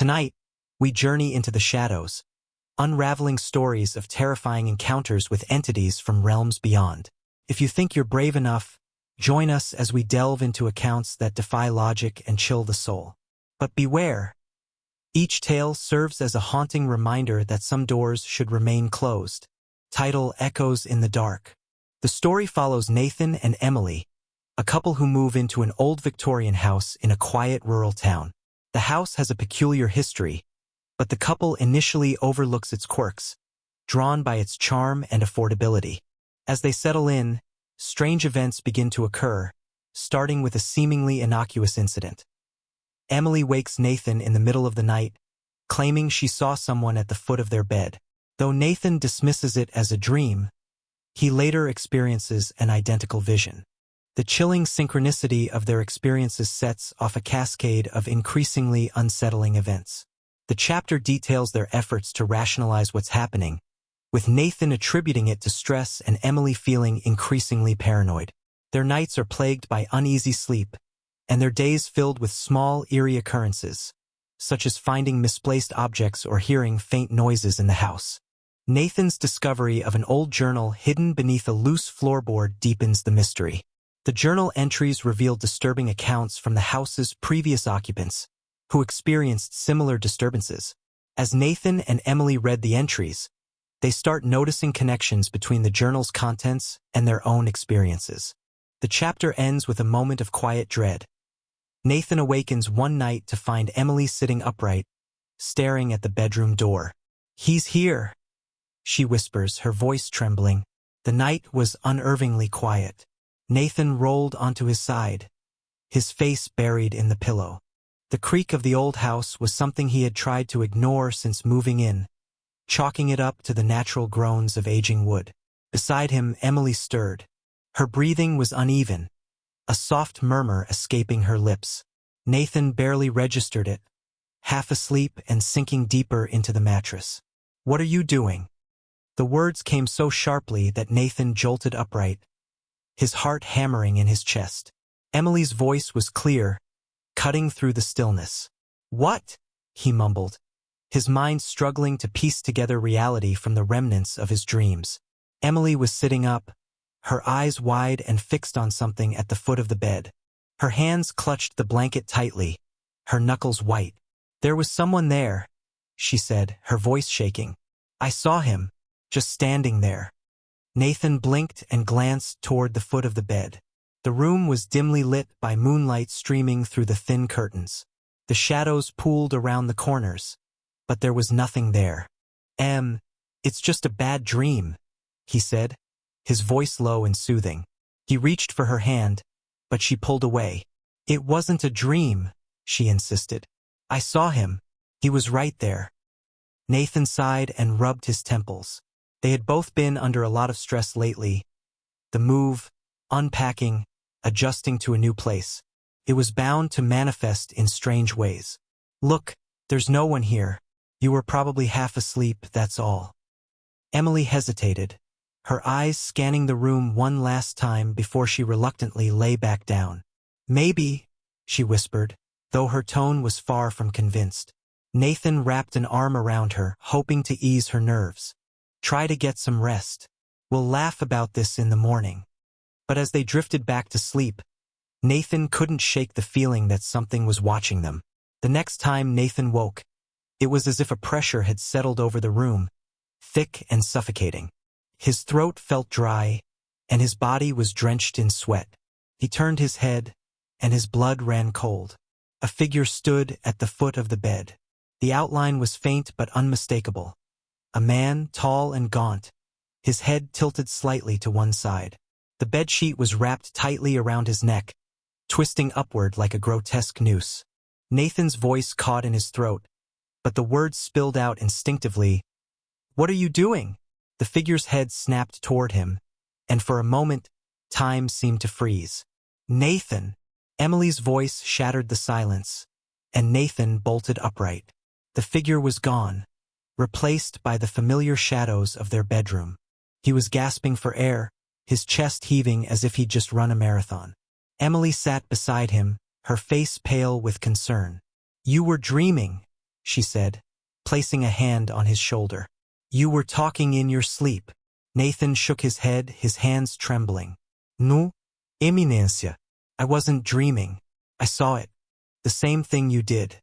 Tonight, we journey into the shadows, unraveling stories of terrifying encounters with entities from realms beyond. If you think you're brave enough, join us as we delve into accounts that defy logic and chill the soul. But beware! Each tale serves as a haunting reminder that some doors should remain closed. Title: Echoes in the Dark. The story follows Nathan and Emily, a couple who move into an old Victorian house in a quiet rural town. The house has a peculiar history, but the couple initially overlooks its quirks, drawn by its charm and affordability. As they settle in, strange events begin to occur, starting with a seemingly innocuous incident. Emily wakes Nathan in the middle of the night, claiming she saw someone at the foot of their bed. Though Nathan dismisses it as a dream, he later experiences an identical vision. The chilling synchronicity of their experiences sets off a cascade of increasingly unsettling events. The chapter details their efforts to rationalize what's happening, with Nathan attributing it to stress and Emily feeling increasingly paranoid. Their nights are plagued by uneasy sleep, and their days filled with small, eerie occurrences, such as finding misplaced objects or hearing faint noises in the house. Nathan's discovery of an old journal hidden beneath a loose floorboard deepens the mystery. The journal entries reveal disturbing accounts from the house's previous occupants, who experienced similar disturbances. As Nathan and Emily read the entries, they start noticing connections between the journal's contents and their own experiences. The chapter ends with a moment of quiet dread. Nathan awakens one night to find Emily sitting upright, staring at the bedroom door. "He's here," she whispers, her voice trembling. The night was unnervingly quiet. Nathan rolled onto his side, his face buried in the pillow. The creak of the old house was something he had tried to ignore since moving in, chalking it up to the natural groans of aging wood. Beside him, Emily stirred. Her breathing was uneven, a soft murmur escaping her lips. Nathan barely registered it, half asleep and sinking deeper into the mattress. "What are you doing?" The words came so sharply that Nathan jolted upright, his heart hammering in his chest. Emily's voice was clear, cutting through the stillness. "What?" he mumbled, his mind struggling to piece together reality from the remnants of his dreams. Emily was sitting up, her eyes wide and fixed on something at the foot of the bed. Her hands clutched the blanket tightly, her knuckles white. "There was someone there," she said, her voice shaking. "I saw him, just standing there." Nathan blinked and glanced toward the foot of the bed. The room was dimly lit by moonlight streaming through the thin curtains. The shadows pooled around the corners, but there was nothing there. It's just a bad dream," he said, his voice low and soothing. He reached for her hand, but she pulled away. "It wasn't a dream," she insisted. "I saw him. He was right there." Nathan sighed and rubbed his temples. They had both been under a lot of stress lately. The move, unpacking, adjusting to a new place. It was bound to manifest in strange ways. "Look, there's no one here. You were probably half asleep, that's all." Emily hesitated, her eyes scanning the room one last time before she reluctantly lay back down. "Maybe," she whispered, though her tone was far from convinced. Nathan wrapped an arm around her, hoping to ease her nerves. "Try to get some rest. We'll laugh about this in the morning." But as they drifted back to sleep, Nathan couldn't shake the feeling that something was watching them. The next time Nathan woke, it was as if a pressure had settled over the room, thick and suffocating. His throat felt dry, and his body was drenched in sweat. He turned his head, and his blood ran cold. A figure stood at the foot of the bed. The outline was faint but unmistakable. A man, tall and gaunt, his head tilted slightly to one side. The bedsheet was wrapped tightly around his neck, twisting upward like a grotesque noose. Nathan's voice caught in his throat, but the words spilled out instinctively. "What are you doing?" The figure's head snapped toward him, and for a moment, time seemed to freeze. "Nathan!" Emily's voice shattered the silence, and Nathan bolted upright. The figure was gone, replaced by the familiar shadows of their bedroom. He was gasping for air, his chest heaving as if he'd just run a marathon. Emily sat beside him, her face pale with concern. "You were dreaming," she said, placing a hand on his shoulder. You were talking in your sleep. Nathan shook his head, his hands trembling. No, eminencia. I wasn't dreaming. I saw it. The same thing you did.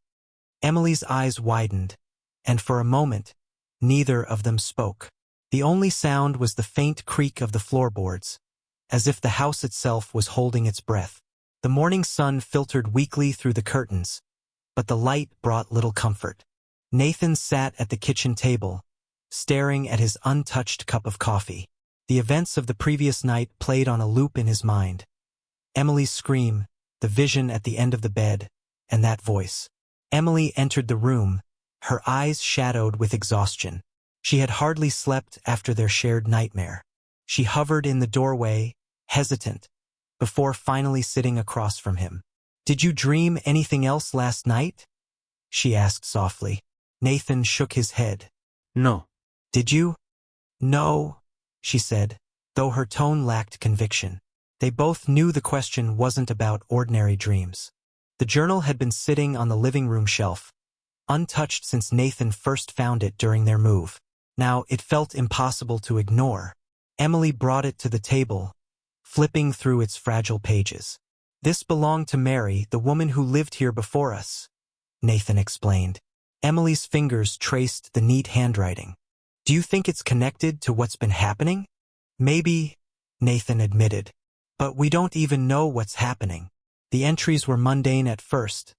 Emily's eyes widened, and for a moment, neither of them spoke. The only sound was the faint creak of the floorboards, as if the house itself was holding its breath. The morning sun filtered weakly through the curtains, but the light brought little comfort. Nathan sat at the kitchen table, staring at his untouched cup of coffee. The events of the previous night played on a loop in his mind. Emily's scream, the vision at the end of the bed, and that voice. Emily entered the room, her eyes shadowed with exhaustion. She had hardly slept after their shared nightmare. She hovered in the doorway, hesitant, before finally sitting across from him. Did you dream anything else last night? She asked softly. Nathan shook his head. No. Did you? No, she said, though her tone lacked conviction. They both knew the question wasn't about ordinary dreams. The journal had been sitting on the living room shelf, untouched since Nathan first found it during their move. Now it felt impossible to ignore. Emily brought it to the table, flipping through its fragile pages. This belonged to Mary, the woman who lived here before us, Nathan explained. Emily's fingers traced the neat handwriting. Do you think it's connected to what's been happening? Maybe, Nathan admitted. But we don't even know what's happening. The entries were mundane at first.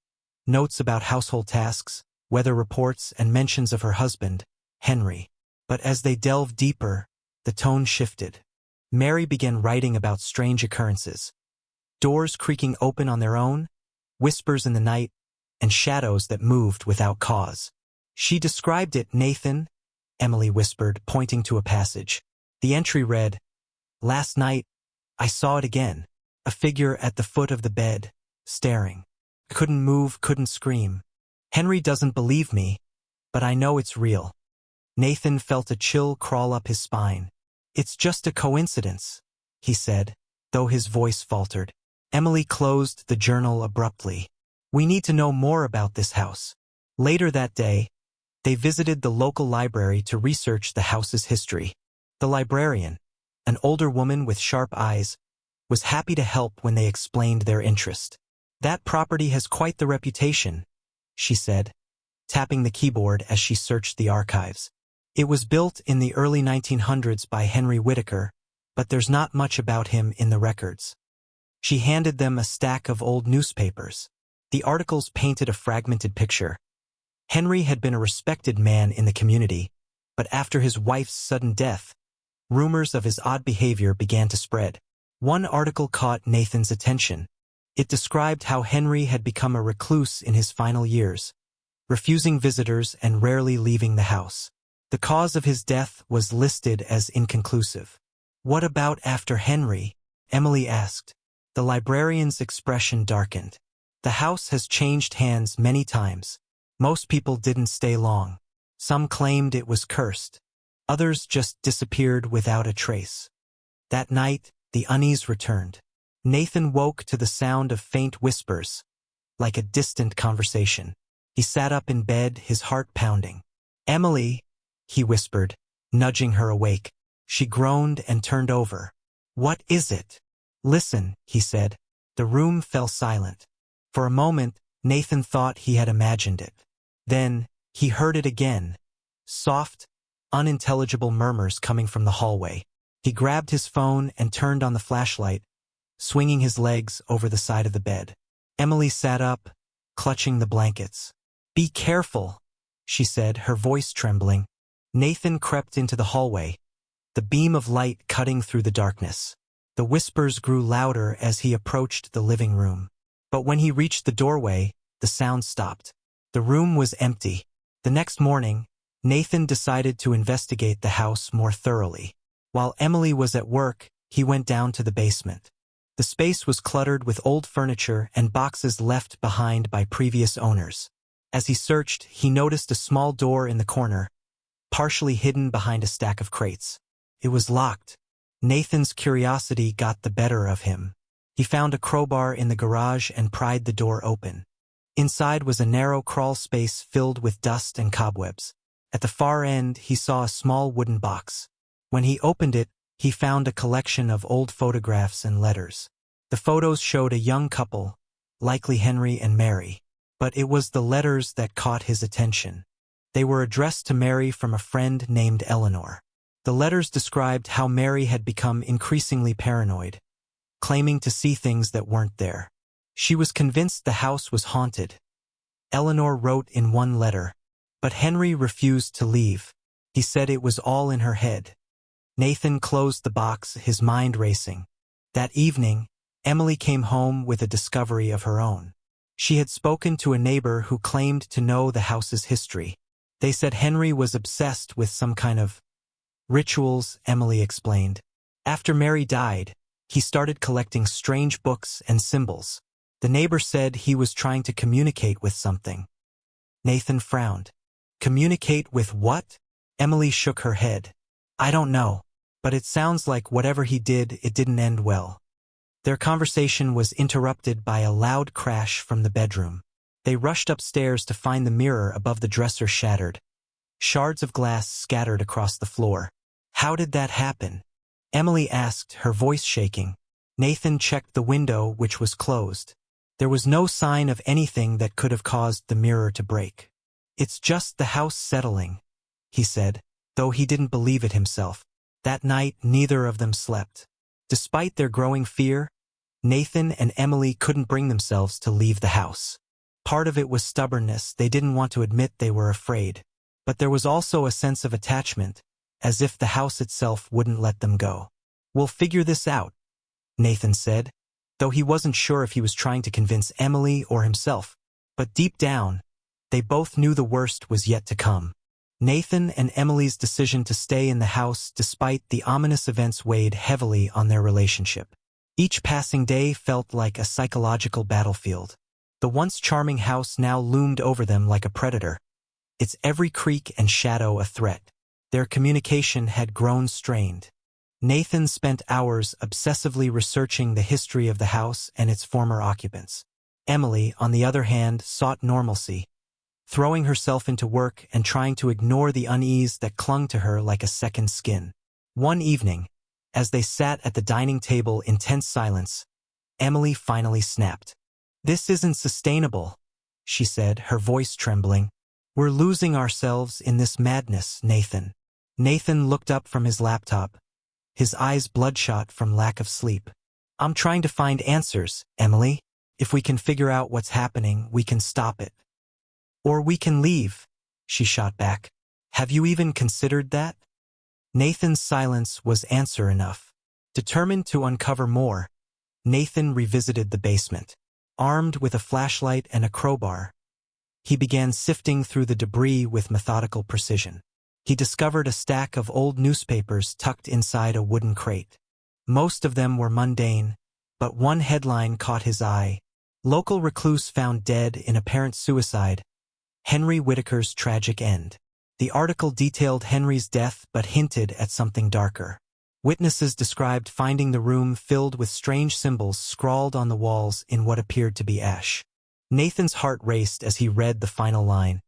Notes about household tasks, weather reports, and mentions of her husband, Henry. But as they delved deeper, the tone shifted. Mary began writing about strange occurrences. Doors creaking open on their own, whispers in the night, and shadows that moved without cause. She described it, Nathan, Emily whispered, pointing to a passage. The entry read, Last night, I saw it again. A figure at the foot of the bed, staring. Couldn't move, couldn't scream. Henry doesn't believe me, but I know it's real. Nathan felt a chill crawl up his spine. It's just a coincidence, he said, though his voice faltered. Emily closed the journal abruptly. We need to know more about this house. Later that day, they visited the local library to research the house's history. The librarian, an older woman with sharp eyes, was happy to help when they explained their interest. That property has quite the reputation, she said, tapping the keyboard as she searched the archives. It was built in the early 1900s by Henry Whitaker, but there's not much about him in the records. She handed them a stack of old newspapers. The articles painted a fragmented picture. Henry had been a respected man in the community, but after his wife's sudden death, rumors of his odd behavior began to spread. One article caught Nathan's attention. It described how Henry had become a recluse in his final years, refusing visitors and rarely leaving the house. The cause of his death was listed as inconclusive. What about after Henry? Emily asked. The librarian's expression darkened. The house has changed hands many times. Most people didn't stay long. Some claimed it was cursed. Others just disappeared without a trace. That night, the unease returned. Nathan woke to the sound of faint whispers, like a distant conversation. He sat up in bed, his heart pounding. Emily, he whispered, nudging her awake. She groaned and turned over. What is it? Listen, he said. The room fell silent. For a moment, Nathan thought he had imagined it. Then, he heard it again. Soft, unintelligible murmurs coming from the hallway. He grabbed his phone and turned on the flashlight, swinging his legs over the side of the bed. Emily sat up, clutching the blankets. Be careful, she said, her voice trembling. Nathan crept into the hallway, the beam of light cutting through the darkness. The whispers grew louder as he approached the living room. But when he reached the doorway, the sound stopped. The room was empty. The next morning, Nathan decided to investigate the house more thoroughly. While Emily was at work, he went down to the basement. The space was cluttered with old furniture and boxes left behind by previous owners. As he searched, he noticed a small door in the corner, partially hidden behind a stack of crates. It was locked. Nathan's curiosity got the better of him. He found a crowbar in the garage and pried the door open. Inside was a narrow crawl space filled with dust and cobwebs. At the far end, he saw a small wooden box. When he opened it, he found a collection of old photographs and letters. The photos showed a young couple, likely Henry and Mary. But it was the letters that caught his attention. They were addressed to Mary from a friend named Eleanor. The letters described how Mary had become increasingly paranoid, claiming to see things that weren't there. She was convinced the house was haunted. Eleanor wrote in one letter, but Henry refused to leave. He said it was all in her head. Nathan closed the box, his mind racing. That evening, Emily came home with a discovery of her own. She had spoken to a neighbor who claimed to know the house's history. They said Henry was obsessed with some kind of rituals, Emily explained. After Mary died, he started collecting strange books and symbols. The neighbor said he was trying to communicate with something. Nathan frowned. Communicate with what? Emily shook her head. I don't know, but it sounds like whatever he did, it didn't end well. Their conversation was interrupted by a loud crash from the bedroom. They rushed upstairs to find the mirror above the dresser shattered. Shards of glass scattered across the floor. How did that happen? Emily asked, her voice shaking. Nathan checked the window, which was closed. There was no sign of anything that could have caused the mirror to break. It's just the house settling, he said, though he didn't believe it himself. That night, neither of them slept. Despite their growing fear, Nathan and Emily couldn't bring themselves to leave the house. Part of it was stubbornness. They didn't want to admit they were afraid. But there was also a sense of attachment, as if the house itself wouldn't let them go. We'll figure this out, Nathan said, though he wasn't sure if he was trying to convince Emily or himself. But deep down, they both knew the worst was yet to come. Nathan and Emily's decision to stay in the house despite the ominous events weighed heavily on their relationship. Each passing day felt like a psychological battlefield. The once charming house now loomed over them like a predator, its every creak and shadow a threat. Their communication had grown strained. Nathan spent hours obsessively researching the history of the house and its former occupants. Emily, on the other hand, sought normalcy, throwing herself into work and trying to ignore the unease that clung to her like a second skin. One evening, as they sat at the dining table in tense silence, Emily finally snapped. "This isn't sustainable," she said, her voice trembling. "We're losing ourselves in this madness, Nathan." Nathan looked up from his laptop, his eyes bloodshot from lack of sleep. "I'm trying to find answers, Emily. If we can figure out what's happening, we can stop it. Or we can leave," she shot back. "Have you even considered that?" Nathan's silence was answer enough. Determined to uncover more, Nathan revisited the basement. Armed with a flashlight and a crowbar, he began sifting through the debris with methodical precision. He discovered a stack of old newspapers tucked inside a wooden crate. Most of them were mundane, but one headline caught his eye. "Local recluse found dead in apparent suicide. Henry Whitaker's tragic end." The article detailed Henry's death but hinted at something darker. Witnesses described finding the room filled with strange symbols scrawled on the walls in what appeared to be ash. Nathan's heart raced as he read the final line.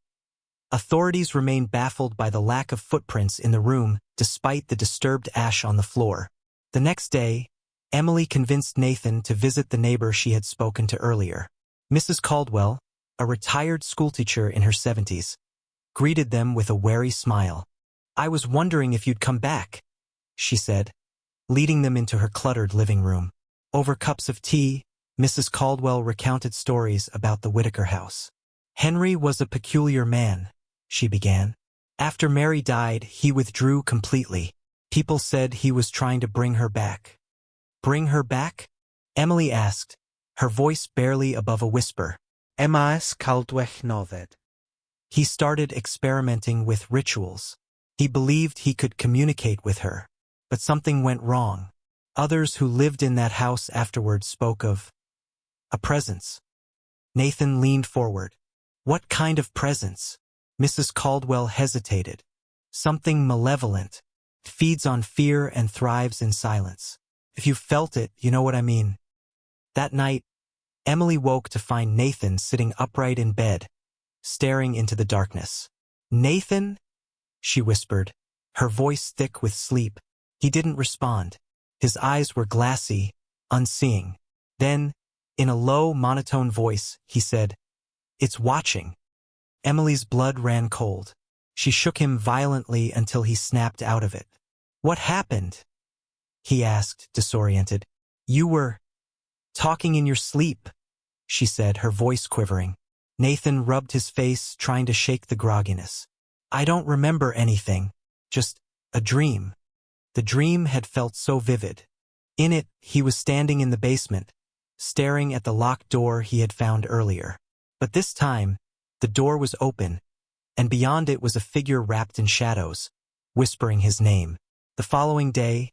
Authorities remain baffled by the lack of footprints in the room despite the disturbed ash on the floor. The next day, Emily convinced Nathan to visit the neighbor she had spoken to earlier. Mrs. Caldwell, a retired schoolteacher in her 70s, greeted them with a wary smile. "I was wondering if you'd come back," she said, leading them into her cluttered living room. Over cups of tea, Mrs. Caldwell recounted stories about the Whitaker house. "Henry was a peculiar man," she began. "After Mary died, he withdrew completely. People said he was trying to bring her back." "Bring her back?" Emily asked, her voice barely above a whisper. "Emma's Caldwell Noved." He started experimenting with rituals. He believed he could communicate with her, but something went wrong. Others who lived in that house afterward spoke of a presence. Nathan leaned forward. "What kind of presence?" Mrs. Caldwell hesitated. "Something malevolent. Feeds on fear and thrives in silence. If you felt it, you know what I mean." That night, Emily woke to find Nathan sitting upright in bed, staring into the darkness. "Nathan?" she whispered, her voice thick with sleep. He didn't respond. His eyes were glassy, unseeing. Then, in a low, monotone voice, he said, "It's watching." Emily's blood ran cold. She shook him violently until he snapped out of it. "What happened?" he asked, disoriented. "You were talking in your sleep," she said, her voice quivering. Nathan rubbed his face, trying to shake the grogginess. "I don't remember anything, just a dream." The dream had felt so vivid. In it, he was standing in the basement, staring at the locked door he had found earlier. But this time, the door was open, and beyond it was a figure wrapped in shadows, whispering his name. The following day,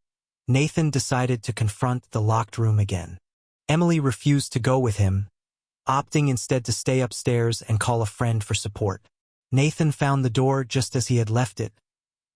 Nathan decided to confront the locked room again. Emily refused to go with him, opting instead to stay upstairs and call a friend for support. Nathan found the door just as he had left it,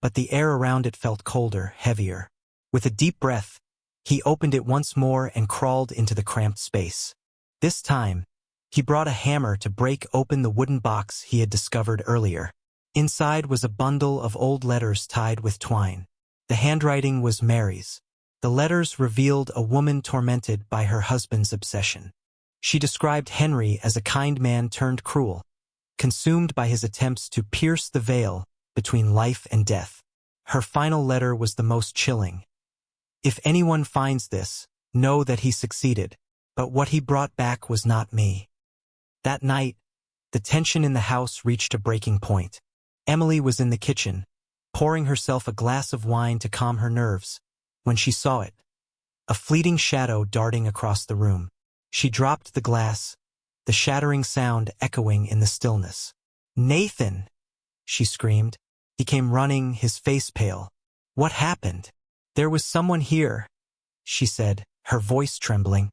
but the air around it felt colder, heavier. With a deep breath, he opened it once more and crawled into the cramped space. This time, he brought a hammer to break open the wooden box he had discovered earlier. Inside was a bundle of old letters tied with twine. The handwriting was Mary's. The letters revealed a woman tormented by her husband's obsession. She described Henry as a kind man turned cruel, consumed by his attempts to pierce the veil between life and death. Her final letter was the most chilling. "If anyone finds this, know that he succeeded, but what he brought back was not me." That night, the tension in the house reached a breaking point. Emily was in the kitchen, pouring herself a glass of wine to calm her nerves, when she saw it, a fleeting shadow darting across the room. She dropped the glass, the shattering sound echoing in the stillness. "Nathan!" she screamed. He came running, his face pale. "What happened?" "There was someone here," she said, her voice trembling.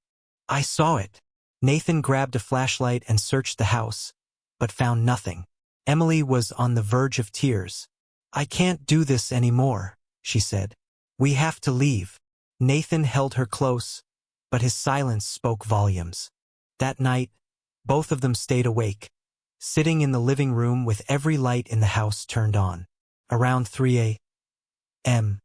"I saw it." Nathan grabbed a flashlight and searched the house, but found nothing. Emily was on the verge of tears. "I can't do this anymore," she said. "We have to leave." Nathan held her close, but his silence spoke volumes. That night, both of them stayed awake, sitting in the living room with every light in the house turned on. Around 3 a.m.,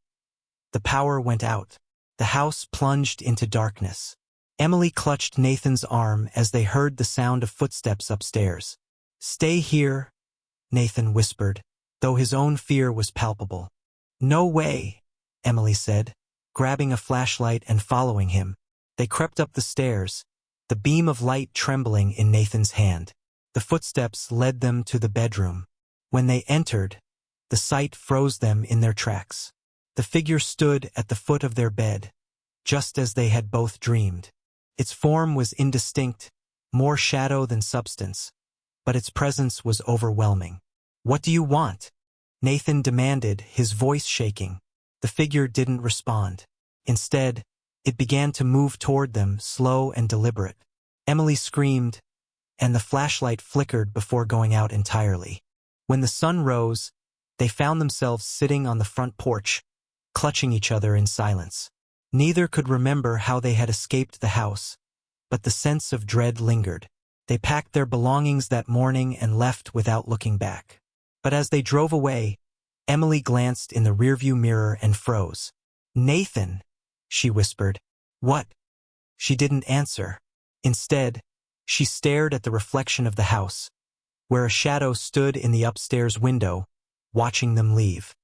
the power went out. The house plunged into darkness. Emily clutched Nathan's arm as they heard the sound of footsteps upstairs. "Stay here," Nathan whispered, though his own fear was palpable. "No way," Emily said, grabbing a flashlight and following him. They crept up the stairs, the beam of light trembling in Nathan's hand. The footsteps led them to the bedroom. When they entered, the sight froze them in their tracks. The figure stood at the foot of their bed, just as they had both dreamed. Its form was indistinct, more shadow than substance, but its presence was overwhelming. "What do you want?" Nathan demanded, his voice shaking. The figure didn't respond. Instead, it began to move toward them, slow and deliberate. Emily screamed, and the flashlight flickered before going out entirely. When the sun rose, they found themselves sitting on the front porch, clutching each other in silence. Neither could remember how they had escaped the house, but the sense of dread lingered. They packed their belongings that morning and left without looking back. But as they drove away, Emily glanced in the rearview mirror and froze. "Nathan," she whispered. "What?" She didn't answer. Instead, she stared at the reflection of the house, where a shadow stood in the upstairs window, watching them leave.